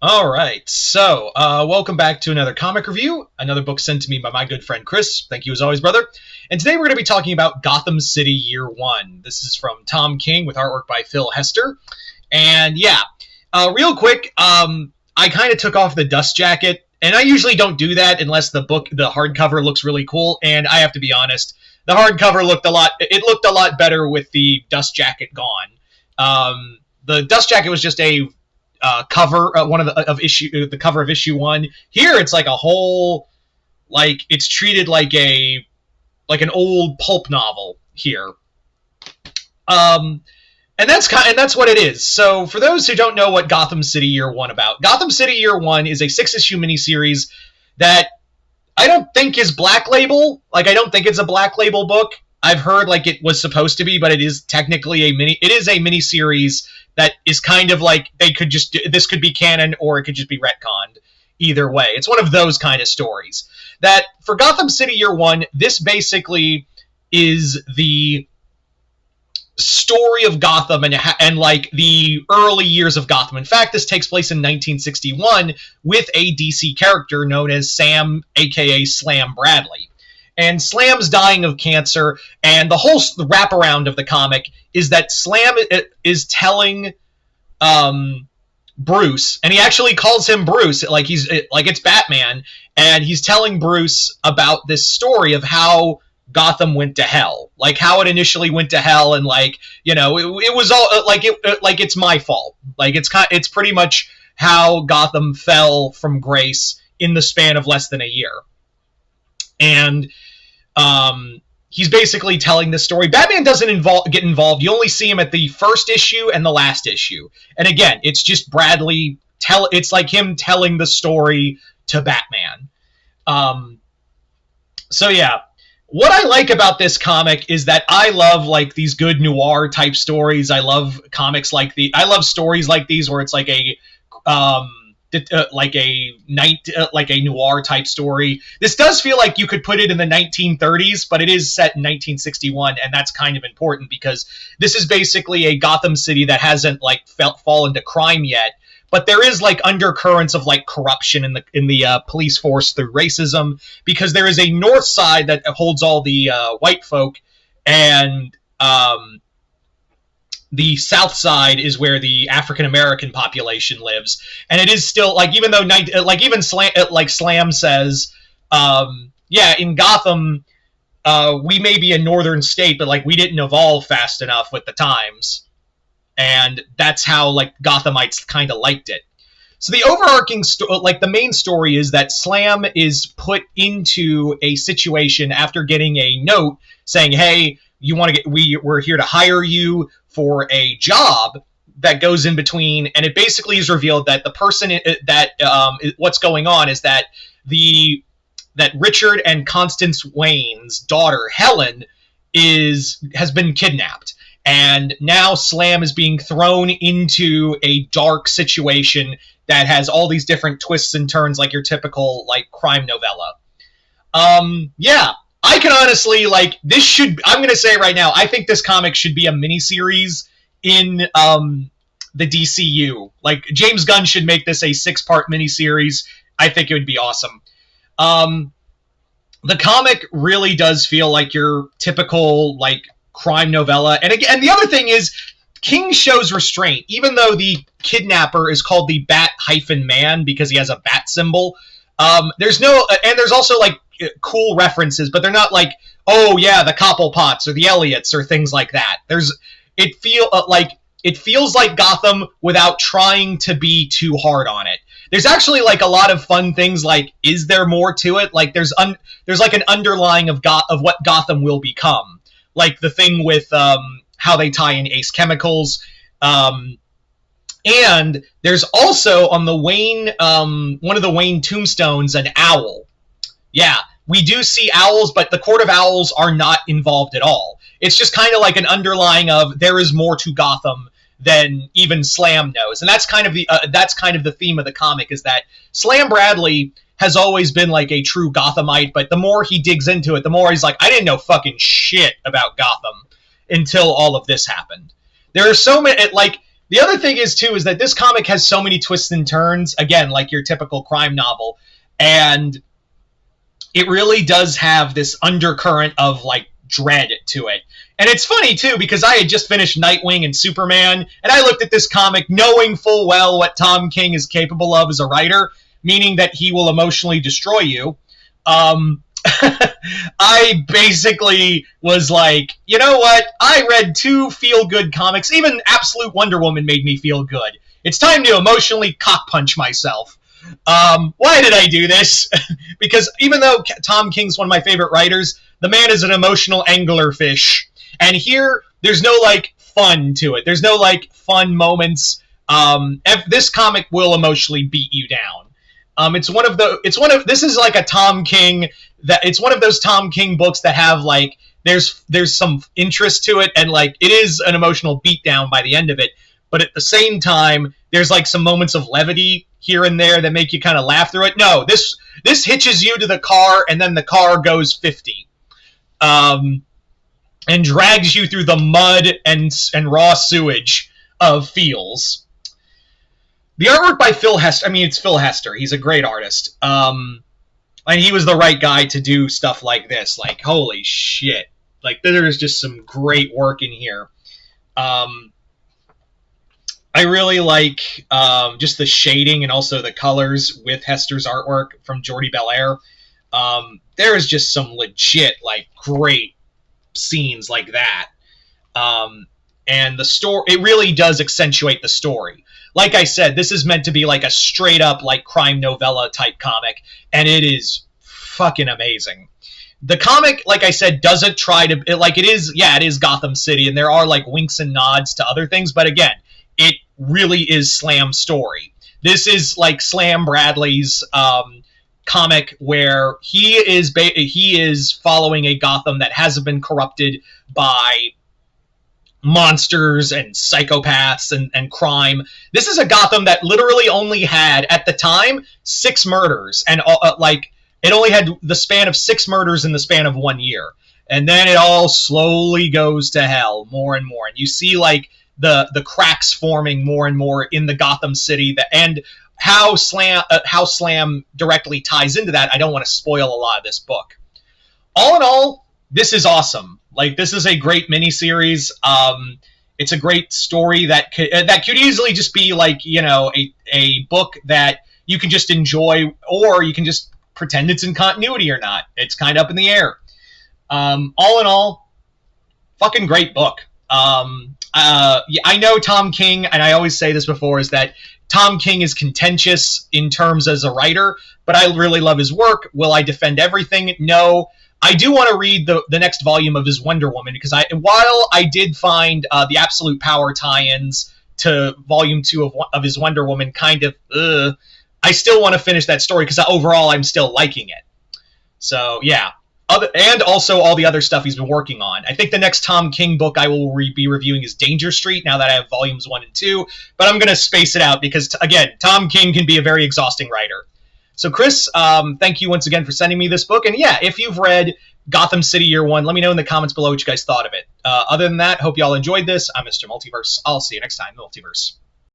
All right, so welcome back to another comic review, another book sent to me by my good friend Chris. Thank you as always, brother. And today we're going to be talking about Gotham City Year One. This is from Tom King with artwork by Phil Hester. And yeah, real quick, I kind of took off the dust jacket, and I usually don't do that unless the hardcover looks really cool. And I have to be honest, the hardcover looked a lot better with the dust jacket gone. The dust jacket was just a cover, the cover of issue one. Here it's like a whole, like it's treated like an old pulp novel here. And that's what it is. So for those who don't know what Gotham City Year One about, Gotham City Year One is a 6-issue miniseries that I don't think is Black Label. Like, I don't think it's a Black Label book. I've heard like it was supposed to be, but it is technically it is a miniseries that is kind of like this could be canon or it could just be retconned. Either way, it's one of those kind of stories. That for Gotham City Year One, this basically is the story of Gotham and like the early years of Gotham. In fact, this takes place in 1961 with a DC character known as Sam, aka Slam Bradley. And Slam's dying of cancer, and the whole wraparound of the comic is that Slam is telling Bruce, and he actually calls him Bruce, like it's Batman, and he's telling Bruce about this story of how Gotham went to hell, like how it initially went to hell, and like, you know, it was all like it's my fault, like it's pretty much how Gotham fell from grace in the span of less than a year. And he's basically telling this story. Batman doesn't get involved. You only see him at the first issue and the last issue. And again, it's just Bradley it's like him telling the story to Batman. So yeah, what I like about this comic is that I love like these good noir type stories. I love comics like I love stories like these where it's like a like a noir type story. This does feel like you could put it in the 1930s, but it is set in 1961, and that's kind of important because this is basically a Gotham City that hasn't like fallen to crime yet, but there is like undercurrents of like corruption in the police force through racism, because there is a north side that holds all the white folk, and the south side is where the African American population lives, and it is still like, even though Slam says, yeah, in Gotham, we may be a northern state, but like we didn't evolve fast enough with the times, and that's how like Gothamites kind of liked it. So the overarching the main story is that Slam is put into a situation after getting a note saying, "Hey, you want to we're here to hire you for a job," that goes in between, and it basically is revealed that the person what's going on is that that Richard and Constance Wayne's daughter Helen has been kidnapped, and now Slam is being thrown into a dark situation that has all these different twists and turns, like your typical like crime novella. Yeah, I can honestly, like, I'm going to say right now, I think this comic should be a miniseries in the DCU. Like, James Gunn should make this a 6-part miniseries. I think it would be awesome. The comic really does feel like your typical, like, crime novella. And again, the other thing is, King shows restraint. Even though the kidnapper is called the Bat-Man because he has a bat symbol, there's also, like, cool references, but they're not like, oh yeah, the Cobblepots or the Elliots or things like that. It feels like Gotham without trying to be too hard on it. There's actually like a lot of fun things, like, is there more to it? Like there's like an underlying of what Gotham will become. Like the thing with how they tie in Ace Chemicals. And there's also on the Wayne one of the Wayne tombstones an owl. Yeah, we do see owls, but the Court of Owls are not involved at all. It's just kind of like an underlying of there is more to Gotham than even Slam knows, and that's kind of the theme of the comic, is that Slam Bradley has always been like a true Gothamite, but the more he digs into it, the more he's like, I didn't know fucking shit about Gotham until all of this happened. There are so many, like, The other thing is too is that this comic has so many twists and turns. Again, like your typical crime novel, and it really does have this undercurrent of like dread to it. And it's funny too because I had just finished Nightwing and Superman, and I looked at this comic knowing full well what Tom King is capable of as a writer, meaning that he will emotionally destroy you. I basically was like, you know what? I read 2 feel-good comics. Even Absolute Wonder Woman made me feel good. It's time to emotionally cock-punch myself. Why did I do this? Because even though Tom King's one of my favorite writers, the man is an emotional anglerfish. And here, there's no, like, fun to it. There's no, like, fun moments. This comic will emotionally beat you down. This is like a Tom King, it's one of those Tom King books that have, like, there's some interest to it, and, like, it is an emotional beatdown by the end of it. But at the same time, there's, like, some moments of levity here and there that make you kind of laugh through it. No, this hitches you to the car, and then the car goes 50. And drags you through the mud and raw sewage of feels. The artwork by Phil Hester, it's Phil Hester. He's a great artist. And he was the right guy to do stuff like this. Like, holy shit. Like, there's just some great work in here. I really like just the shading and also the colors with Hester's artwork from Jordi Belair. There is just some legit, like, great scenes like that. And the story, it really does accentuate the story. Like I said, this is meant to be like a straight up like crime novella type comic, and it is fucking amazing. The comic, like I said, doesn't try to, it is Gotham City, and there are like winks and nods to other things, but again, it really is Slam's story. This is like Slam Bradley's comic where he is following a Gotham that hasn't been corrupted by monsters and psychopaths and crime. This is a Gotham that literally only had, at the time, 6 murders, and it only had the span of 6 murders in the span of 1 year. And then it all slowly goes to hell more and more. And you see like the cracks forming more and more in the Gotham City, and how Slam directly ties into that. I don't want to spoil a lot of this book. All in all, this is awesome. Like, this is a great miniseries. It's a great story that could easily just be like, a book that you can just enjoy, or you can just pretend it's in continuity or not. It's kind of up in the air. All in all, fucking great book. I know Tom King, and I always say this before, is that Tom King is contentious in terms as a writer, but I really love his work. Will I defend everything? No. I do want to read the next volume of his Wonder Woman, because while I did find the Absolute Power tie-ins to Volume 2 of his Wonder Woman kind of, I still want to finish that story, because overall I'm still liking it. So, yeah. And also all the other stuff he's been working on. I think the next Tom King book I will be reviewing is Danger Street, now that I have Volumes 1 and 2, but I'm going to space it out, because, again, Tom King can be a very exhausting writer. So, Chris, thank you once again for sending me this book. And yeah, if you've read Gotham City Year 1, let me know in the comments below what you guys thought of it. Other than that, hope you all enjoyed this. I'm Mr. Multiverse. I'll see you next time in the Multiverse.